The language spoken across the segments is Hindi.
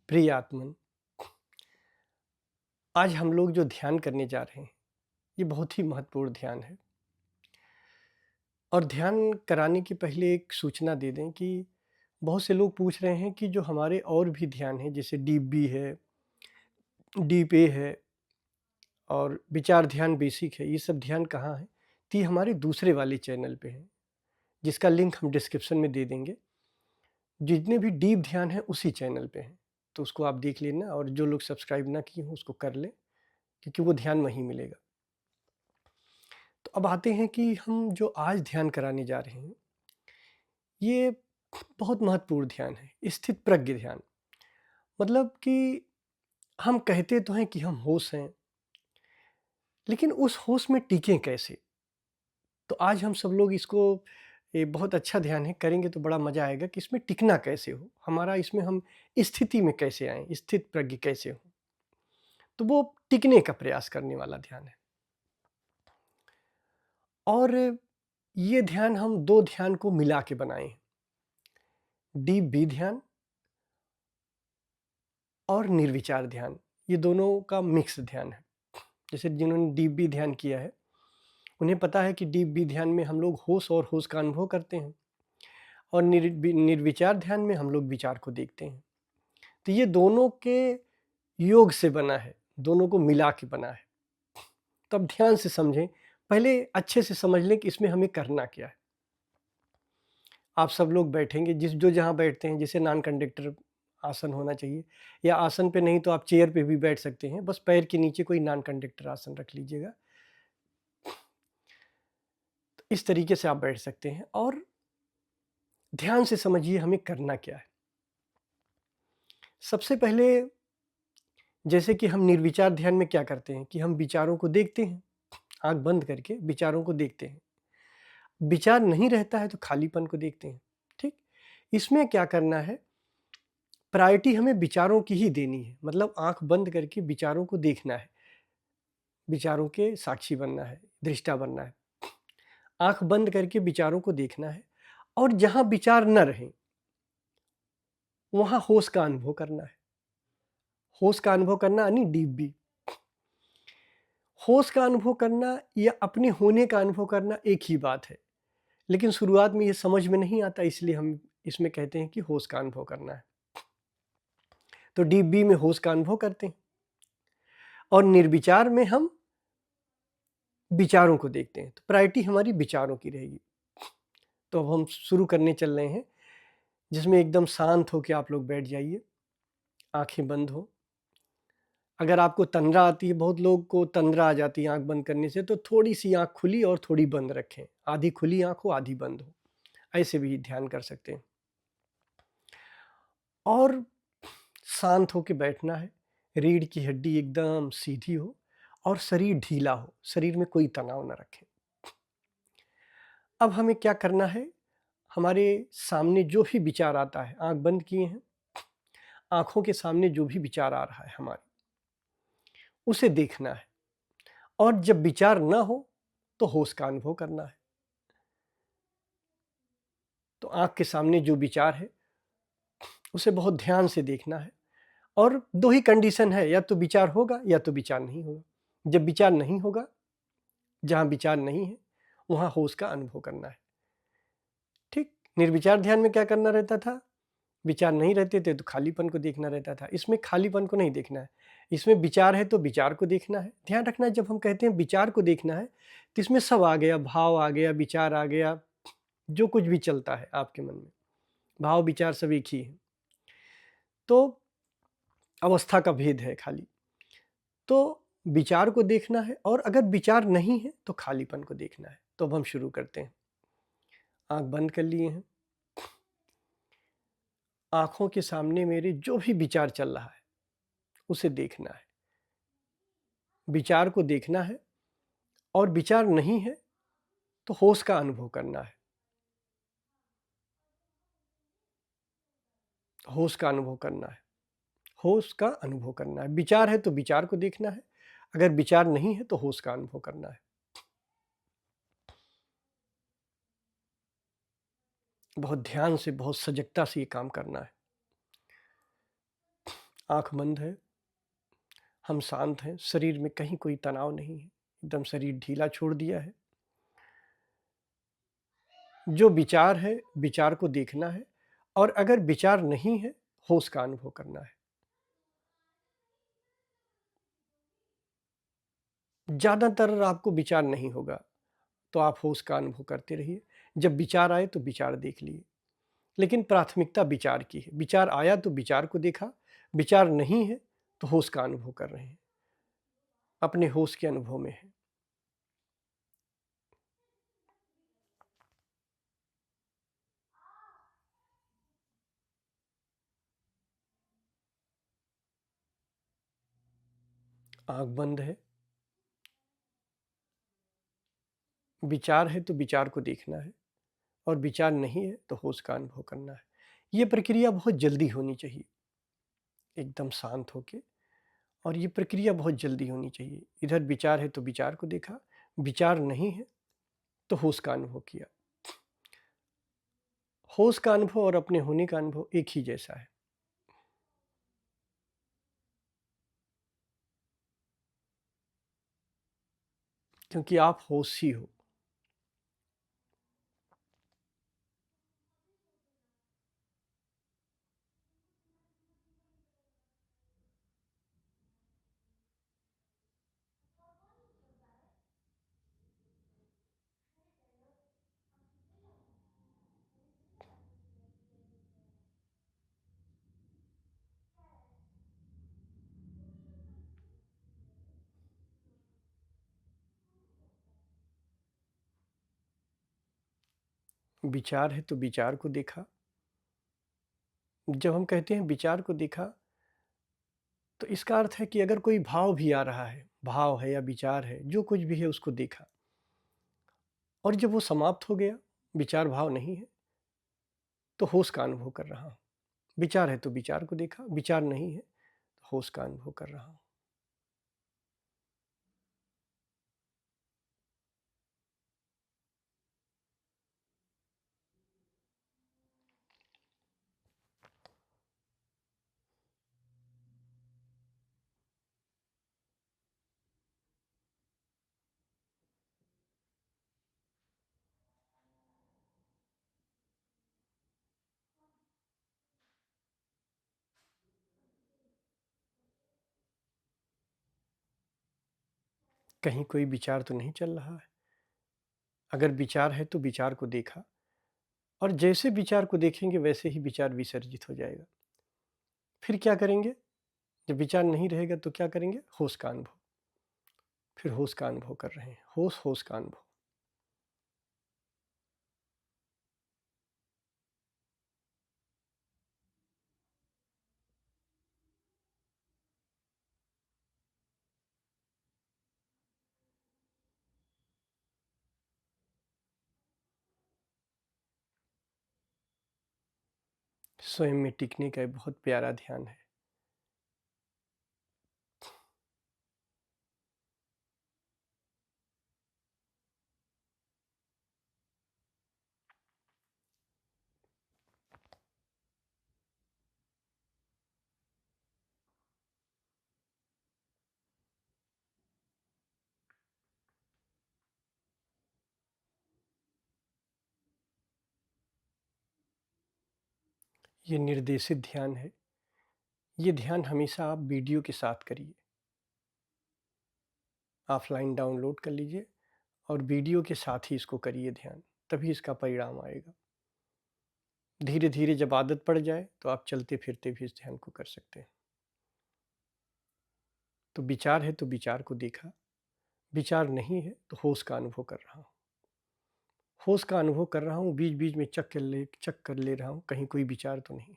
प्रिय आत्मन, आज हम लोग जो ध्यान करने जा रहे हैं, ये बहुत ही महत्वपूर्ण ध्यान है। और ध्यान कराने के पहले एक सूचना दे दें कि बहुत से लोग पूछ रहे हैं कि जो हमारे और भी ध्यान हैं, जैसे डीप बी है, डीप ए है और विचार ध्यान बेसिक है, ये सब ध्यान कहाँ है? तो ये हमारे दूसरे वाले चैनल पे हैं, जिसका लिंक हम डिस्क्रिप्शन में दे देंगे। जितने भी डीप ध्यान हैं उसी चैनल पे हैं, तो उसको आप देख लेना, और जो लोग सब्सक्राइब ना किए हों उसको कर लें, क्योंकि वो ध्यान वहीं मिलेगा। तो अब आते हैं कि हम जो आज ध्यान कराने जा रहे हैं, ये बहुत महत्वपूर्ण ध्यान है, स्थित प्रज्ञ ध्यान। मतलब कि हम कहते तो हैं कि हम होश हैं, लेकिन उस होश में टिकें कैसे? तो आज हम सब लोग इसको, ये बहुत अच्छा ध्यान है, करेंगे तो बड़ा मजा आएगा कि इसमें टिकना कैसे हो, हमारा इसमें हम स्थिति में कैसे आए, स्थित प्रज्ञ कैसे हो। तो वो टिकने का प्रयास करने वाला ध्यान है। और ये ध्यान हम दो ध्यान को मिला के बनाए हैं, डीप बी ध्यान और निर्विचार ध्यान। ये दोनों का मिक्स ध्यान है। जैसे जिन्होंने डीप बी ध्यान किया है, उन्हें पता है कि डीप बी ध्यान में हम लोग होश और होश का अनुभव करते हैं, और निर्विचार ध्यान में हम लोग विचार को देखते हैं। तो ये दोनों के योग से बना है, दोनों को मिला के बना है। तो अब ध्यान से समझें, पहले अच्छे से समझ लें कि इसमें हमें करना क्या है। आप सब लोग बैठेंगे, जो जहाँ बैठते हैं, जैसे नॉन कंडक्टर आसन होना चाहिए, या आसन पे नहीं तो आप चेयर पे भी बैठ सकते हैं, बस पैर के नीचे कोई नॉन कंडक्टर आसन रख लीजिएगा। तो इस तरीके से आप बैठ सकते हैं, और ध्यान से समझिए हमें करना क्या है। सबसे पहले, जैसे कि हम निर्विचार ध्यान में क्या करते हैं कि हम विचारों को देखते हैं, आंख बंद करके विचारों को देखते हैं। विचार नहीं रहता है तो खालीपन को देखते हैं। ठीक, इसमें क्या करना है, प्रायोरिटी हमें विचारों की ही देनी है। मतलब आंख बंद करके विचारों को देखना है, विचारों के साक्षी बनना है, दृष्टा बनना है। आंख बंद करके विचारों को देखना है, और जहां विचार न रहे वहां होश का अनुभव करना है। होश का अनुभव करना यानी डीप बी। होश का अनुभव करना या अपने होने का अनुभव करना एक ही बात है, लेकिन शुरुआत में ये समझ में नहीं आता, इसलिए हम इसमें कहते हैं कि होश का अनुभव करना है। तो डीप बी में होश का अनुभव करते हैं, और निर्विचार में हम विचारों को देखते हैं। तो प्रायोरिटी हमारी विचारों की रहेगी। तो अब हम शुरू करने चल रहे हैं, जिसमें एकदम शांत हो के आप लोग बैठ जाइए, आंखें बंद हो। अगर आपको तंद्रा आती है, बहुत लोग को तंद्रा आ जाती है आंख बंद करने से, तो थोड़ी सी आंख खुली और थोड़ी बंद रखें, आधी खुली आंख हो आधी बंद हो, ऐसे भी ध्यान कर सकते हैं। और शांत होके बैठना है, रीढ़ की हड्डी एकदम सीधी हो और शरीर ढीला हो, शरीर में कोई तनाव न रखें। अब हमें क्या करना है, हमारे सामने जो भी विचार आता है, आंख बंद किए हैं, आंखों के सामने जो भी विचार आ रहा है हमारे, उसे देखना है। और जब विचार ना हो तो होश का अनुभव करना है। तो आंख के सामने जो विचार है उसे बहुत ध्यान से देखना है, और दो ही कंडीशन है, या तो विचार होगा या तो विचार नहीं होगा। जब विचार नहीं होगा, जहां विचार नहीं है वहां होश का अनुभव करना है। ठीक, निर्विचार ध्यान में क्या करना रहता था, विचार नहीं रहते थे तो खालीपन को देखना रहता था। इसमें खालीपन को नहीं देखना है, इसमें विचार है तो विचार को देखना है। ध्यान रखना है, जब हम कहते हैं विचार को देखना है, तो इसमें सब आ गया, भाव आ गया, विचार आ गया, जो कुछ भी चलता है आपके मन में, भाव विचार सब एक ही है। तो अवस्था का भेद है खाली। तो विचार को देखना है, और अगर विचार नहीं है तो खालीपन को देखना है। तो अब हम शुरू करते हैं। आंख बंद कर लिए हैं, आंखों के सामने मेरे जो भी विचार चल रहा है उसे देखना है, विचार को देखना है, और विचार नहीं है तो होश का अनुभव करना है। होश का अनुभव करना है, होश का अनुभव करना है। विचार है तो विचार को देखना है, अगर विचार नहीं है तो होश का अनुभव करना है। बहुत ध्यान से, बहुत सजगता से ये काम करना है। आँख बंद है, हम शांत हैं, शरीर में कहीं कोई तनाव नहीं है, एकदम शरीर ढीला छोड़ दिया है। जो विचार है, विचार को देखना है और अगर विचार नहीं है, होश का अनुभव करना है। ज़्यादातर आपको विचार नहीं होगा, तो आप होश का अनुभव करते रहिए। जब विचार आए तो विचार देख लिए, लेकिन प्राथमिकता विचार की है। विचार आया तो विचार को देखा, विचार नहीं है तो होश का अनुभव कर रहे हैं, अपने होश के अनुभव में है। आँख बंद है, विचार है तो विचार को देखना है और विचार नहीं है तो होश का अनुभव करना है। ये प्रक्रिया बहुत जल्दी होनी चाहिए, एकदम शांत होके, और ये प्रक्रिया बहुत जल्दी होनी चाहिए। इधर विचार है तो विचार को देखा, विचार नहीं है तो होश का अनुभव किया। होश का अनुभव और अपने होने का अनुभव एक ही जैसा है। क्योंकि आप होशी हो। विचार है तो विचार को देखा। जब हम कहते हैं विचार को देखा, तो इसका अर्थ है कि अगर कोई भाव भी आ रहा है, भाव है या विचार है, जो कुछ भी है उसको देखा, और जब वो समाप्त हो गया, विचार भाव नहीं है, तो होश का अनुभव कर रहा हूँ। विचार है तो विचार को देखा, विचार नहीं है तो होश का अनुभव कर रहा हूँ। कहीं कोई विचार तो नहीं चल रहा है। अगर विचार है तो विचार को देखा, और जैसे विचार को देखेंगे वैसे ही विचार विसर्जित हो जाएगा। फिर क्या करेंगे? जब विचार नहीं रहेगा तो क्या करेंगे? होश का अनुभव। फिर होश का अनुभव कर रहे हैं, होश होश का अनुभव। स्वयं में टिकने का एक बहुत प्यारा ध्यान है। ये निर्देशित ध्यान है। ये ध्यान हमेशा आप वीडियो के साथ करिए। ऑफलाइन डाउनलोड कर लीजिए और वीडियो के साथ ही इसको करिए ध्यान, तभी इसका परिणाम आएगा। धीरे धीरे जब आदत पड़ जाए तो आप चलते फिरते भी इस ध्यान को कर सकते हैं। तो विचार है तो विचार को देखा, विचार नहीं है तो होश का अनुभव कर रहा हूँ। होश का अनुभव कर रहा हूँ, बीच बीच में चेक कर ले रहा हूँ, कहीं कोई विचार तो नहीं।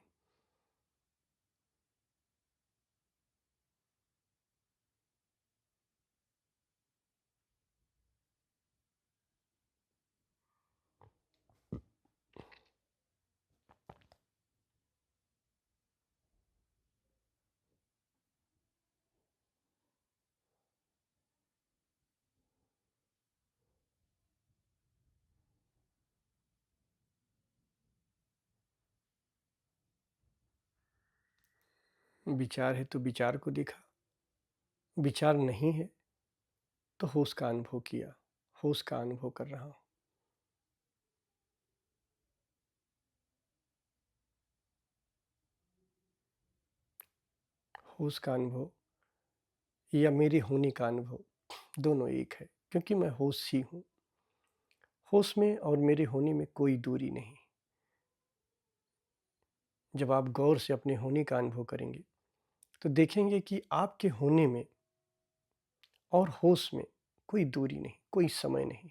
विचार है तो विचार को देखा, विचार नहीं है तो होश का अनुभव किया, होश का अनुभव कर रहा हूँ। होश का अनुभव या मेरे होने का अनुभव दोनों एक है, क्योंकि मैं होश ही हूँ। होश में और मेरे होने में कोई दूरी नहीं। जब आप गौर से अपने होने का अनुभव करेंगे तो देखेंगे कि आपके होने में और होश में कोई दूरी नहीं, कोई समय नहीं।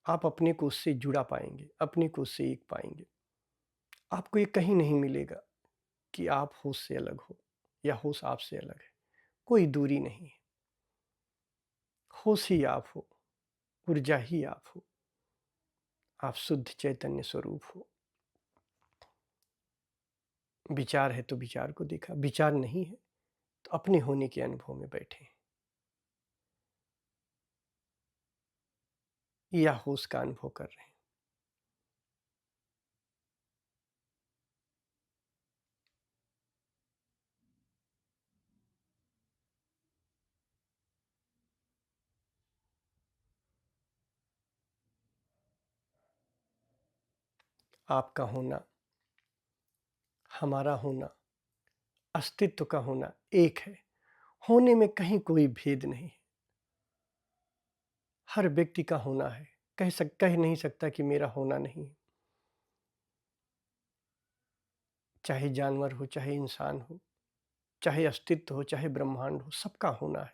आप अपने को उससे जुड़ा पाएंगे, अपने को उससे एक पाएंगे। आपको ये कहीं नहीं मिलेगा कि आप होश से अलग हो या होश आपसे अलग है। कोई दूरी नहीं है। होश ही आप हो, ऊर्जा ही आप हो, आप शुद्ध चैतन्य स्वरूप हो। विचार है तो विचार को देखा, विचार नहीं है तो अपने होने के अनुभव में बैठे या होश का अनुभव कर रहे हैं। आपका होना, हमारा होना, अस्तित्व का होना एक है। होने में कहीं कोई भेद नहीं है। हर व्यक्ति का होना है। कह नहीं सकता कि मेरा होना नहीं है। चाहे जानवर हो, चाहे इंसान हो, चाहे अस्तित्व हो, चाहे ब्रह्मांड हो, सबका होना है।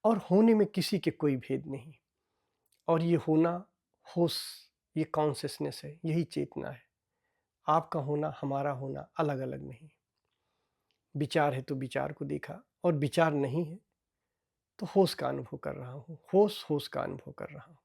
और होने में किसी के कोई भेद नहीं। और ये होना, होश, ये कॉन्शियसनेस है, यही चेतना है। आपका होना, हमारा होना अलग अलग नहीं। विचार है तो विचार को देखा, और विचार नहीं है तो होश का अनुभव कर रहा हूँ। होश होश का अनुभव कर रहा हूँ।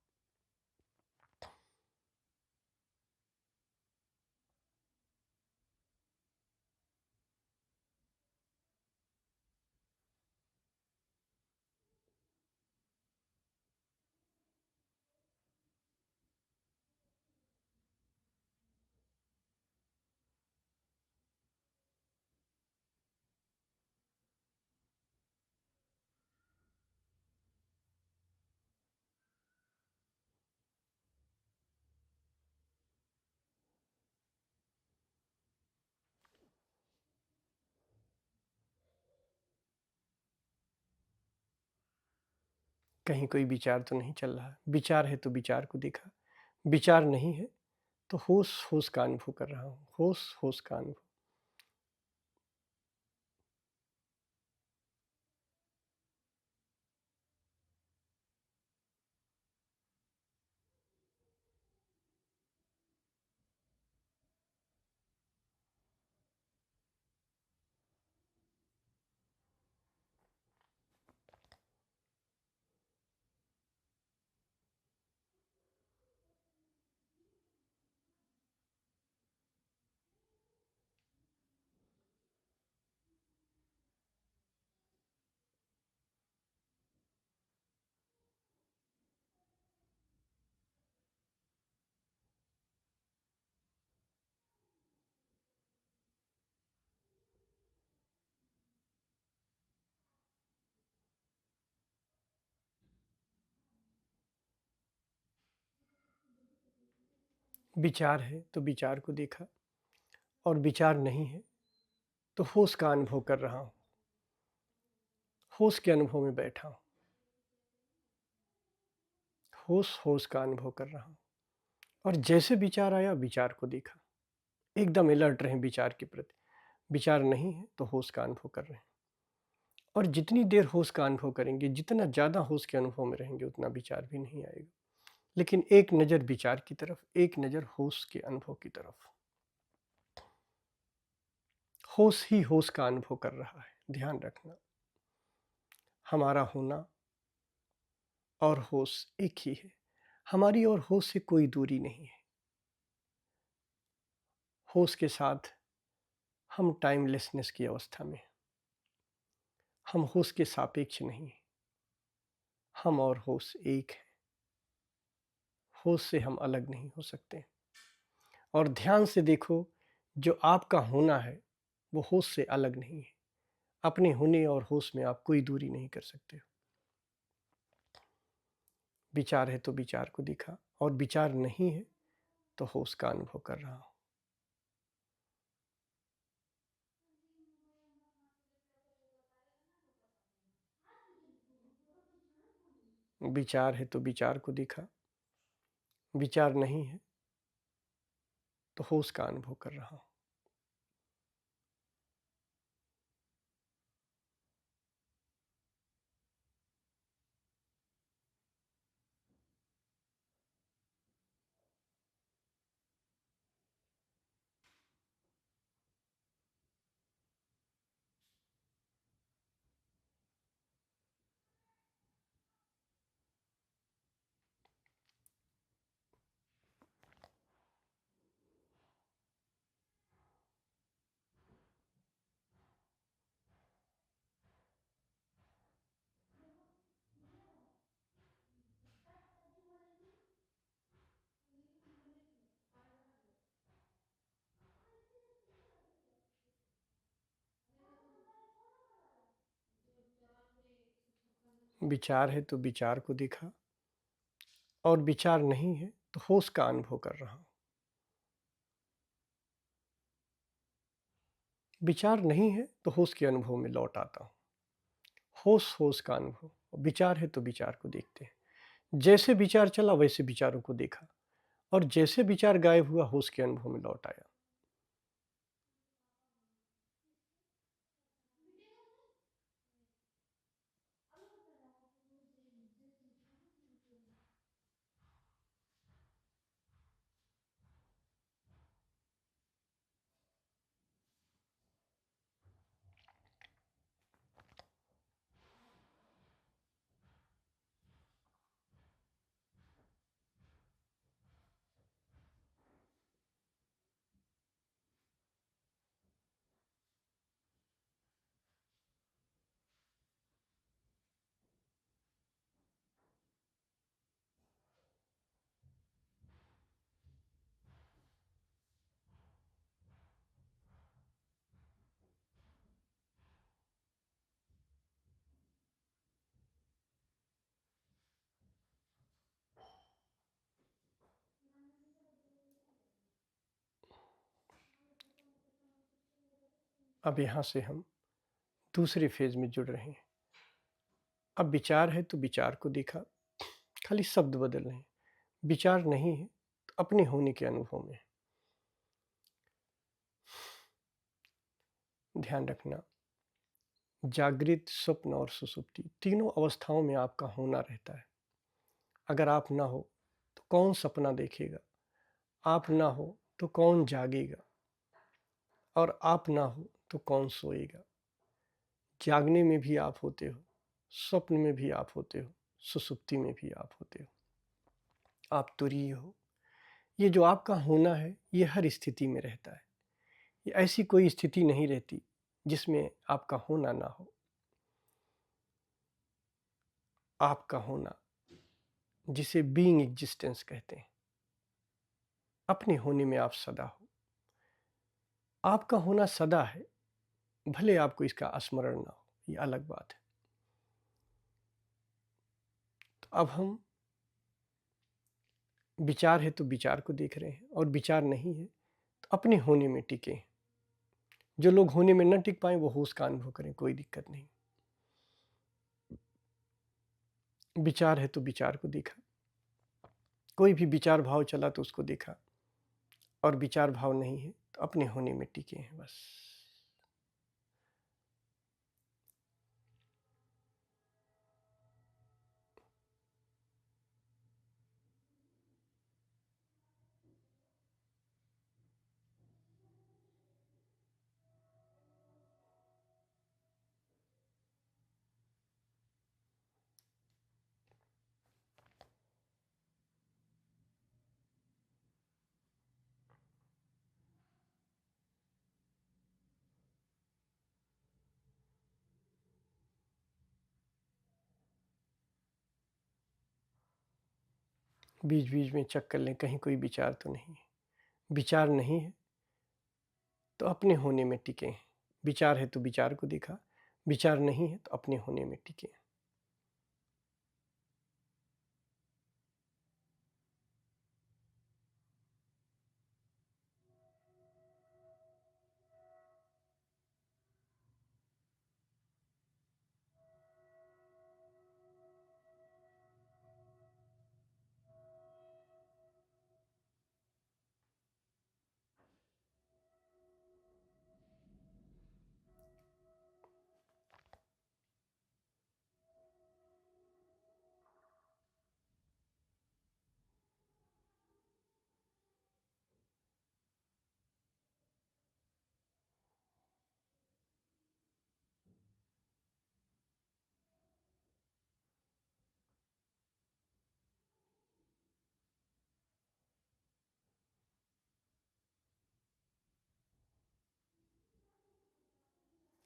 कहीं कोई विचार तो नहीं चल रहा। विचार है तो विचार को देखा, विचार नहीं है तो होश होश का अनुभव कर रहा हूँ। होश होश का अनुभव। विचार है तो विचार को देखा, और विचार नहीं है तो होश का अनुभव कर रहा हूँ। होश के अनुभव में बैठा हूँ। होश होश का अनुभव कर रहा हूँ। और जैसे विचार आया, विचार को देखा। एकदम अलर्ट रहें विचार के प्रति। विचार नहीं है तो होश का अनुभव कर रहे हैं। और जितनी देर होश का अनुभव करेंगे, जितना ज़्यादा होश के अनुभव में रहेंगे, उतना विचार भी नहीं आएगा। लेकिन एक नज़र विचार की तरफ, एक नज़र होश के अनुभव की तरफ। होश ही होश का अनुभव कर रहा है। ध्यान रखना, हमारा होना और होश एक ही है। हमारी और होश से कोई दूरी नहीं है। होश के साथ हम टाइमलेसनेस की अवस्था में हैं। हम होश के सापेक्ष नहीं हैं। हम और होश एक है। होश से हम अलग नहीं हो सकते। और ध्यान से देखो, जो आपका होना है वो होश से अलग नहीं है। अपने होने और होश में आप कोई दूरी नहीं कर सकते हो। विचार है तो विचार को दिखा, और विचार नहीं है तो होश का अनुभव कर रहा हूँ। विचार है तो विचार को दिखा, विचार नहीं है तो होश का अनुभव कर रहा हूँ। विचार है तो विचार को दिखा, और विचार नहीं है तो होश का अनुभव कर रहा हूँ। विचार नहीं है तो होश के अनुभव में लौट आता हूँ। होश होश का अनुभव, विचार है तो विचार को देखते हैं। जैसे विचार चला वैसे विचारों को देखा, और जैसे विचार गायब हुआ होश के अनुभव में लौट आया। अब यहाँ से हम दूसरे फेज में जुड़ रहे हैं। अब विचार है तो विचार को देखा, खाली शब्द बदल रहे हैं। विचार नहीं है तो अपने होने के अनुभव में। ध्यान रखना, जागृत, स्वप्न और सुषुप्ति तीनों अवस्थाओं में आपका होना रहता है। अगर आप ना हो तो कौन सपना देखेगा, आप ना हो तो कौन जागेगा, और आप ना हो तो कौन सोएगा। जागने में भी आप होते हो, स्वप्न में भी आप होते हो, सुसुप्ति में भी आप होते हो। आप तुरीय हो। ये जो आपका होना है ये हर स्थिति में रहता है। ये ऐसी कोई स्थिति नहीं रहती जिसमें आपका होना ना हो। आपका होना, जिसे बीइंग एग्जिस्टेंस कहते हैं, अपने होने में आप सदा हो। आपका होना सदा है, भले आपको इसका स्मरण ना हो, ये अलग बात है। तो अब हम विचार है तो विचार को देख रहे हैं, और विचार नहीं है तो अपने होने में टिके हैं। जो लोग होने में न टिक पाए वो होश का अनुभव करें, कोई दिक्कत नहीं। विचार है तो विचार को देखा, कोई भी विचार भाव चला तो उसको देखा, और विचार भाव नहीं है तो अपने होने में टिके हैं बस। बीच बीच में चेक कर लें कहीं कोई विचार तो नहीं है। विचार नहीं है तो अपने होने में टिके हैं। विचार है तो विचार को देखा, विचार नहीं है तो अपने होने में टिके।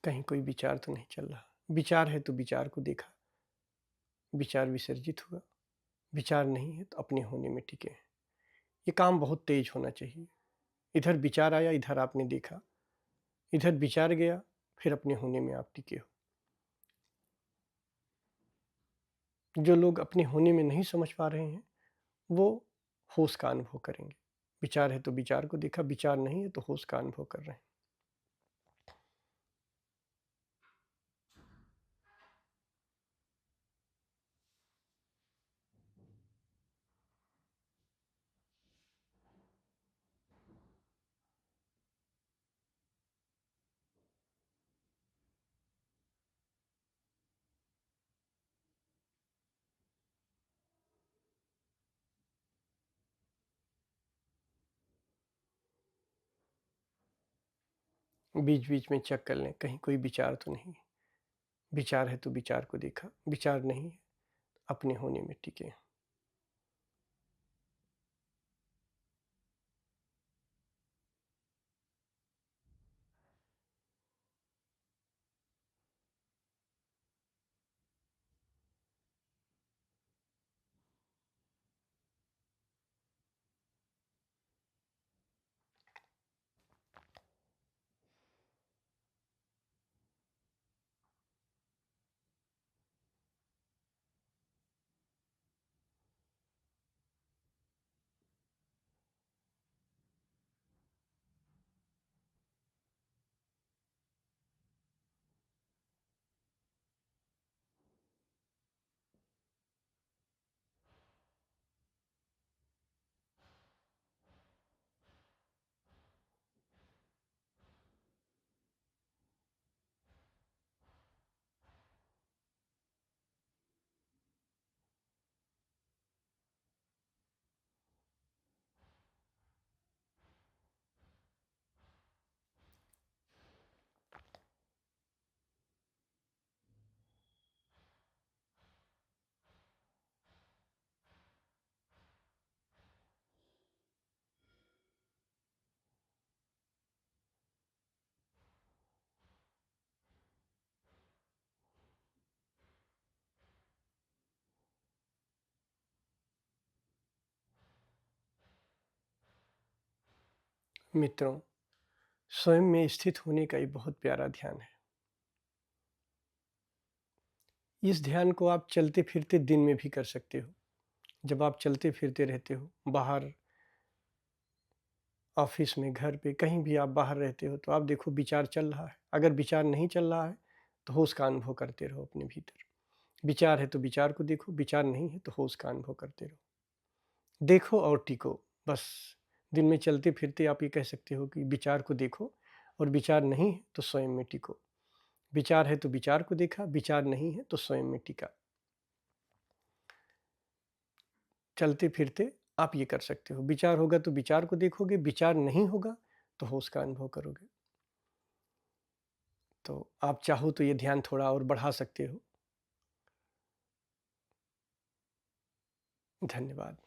कहीं कोई विचार तो नहीं चल रहा। विचार है तो विचार को देखा, विचार विसर्जित हुआ, विचार नहीं है तो अपने होने में टिके। ये काम बहुत तेज होना चाहिए। इधर विचार आया, इधर आपने देखा, इधर विचार गया, फिर अपने होने में आप टिके हो। जो लोग अपने होने में नहीं समझ पा रहे हैं, वो होश का अनुभव करेंगे। विचार है तो विचार को देखा, विचार नहीं है तो होश का अनुभव कर रहे हैं। बीच बीच में चेक कर लें, कहीं कोई विचार तो नहीं है। विचार है तो विचार को देखा, विचार नहीं है अपने होने में टिके। मित्रों, स्वयं में स्थित होने का एक बहुत प्यारा ध्यान है। इस ध्यान को आप चलते फिरते दिन में भी कर सकते हो। जब आप चलते फिरते रहते हो, बाहर ऑफिस में, घर पे, कहीं भी आप बाहर रहते हो, तो आप देखो विचार चल रहा है। अगर विचार नहीं चल रहा है तो होश का अनुभव करते रहो अपने भीतर। विचार है तो विचार को देखो, विचार नहीं है तो होश का अनुभव करते रहो। देखो और टिको। बस दिन में चलते फिरते आप ये कह सकते हो कि विचार को देखो, और विचार नहीं है तो स्वयं में टिको। विचार है तो विचार को देखा, विचार नहीं है तो स्वयं में टिका। चलते फिरते आप ये कर सकते हो। विचार होगा तो विचार को देखोगे, विचार नहीं होगा तो होश का अनुभव करोगे। तो आप चाहो तो ये ध्यान थोड़ा और बढ़ा सकते हो। धन्यवाद।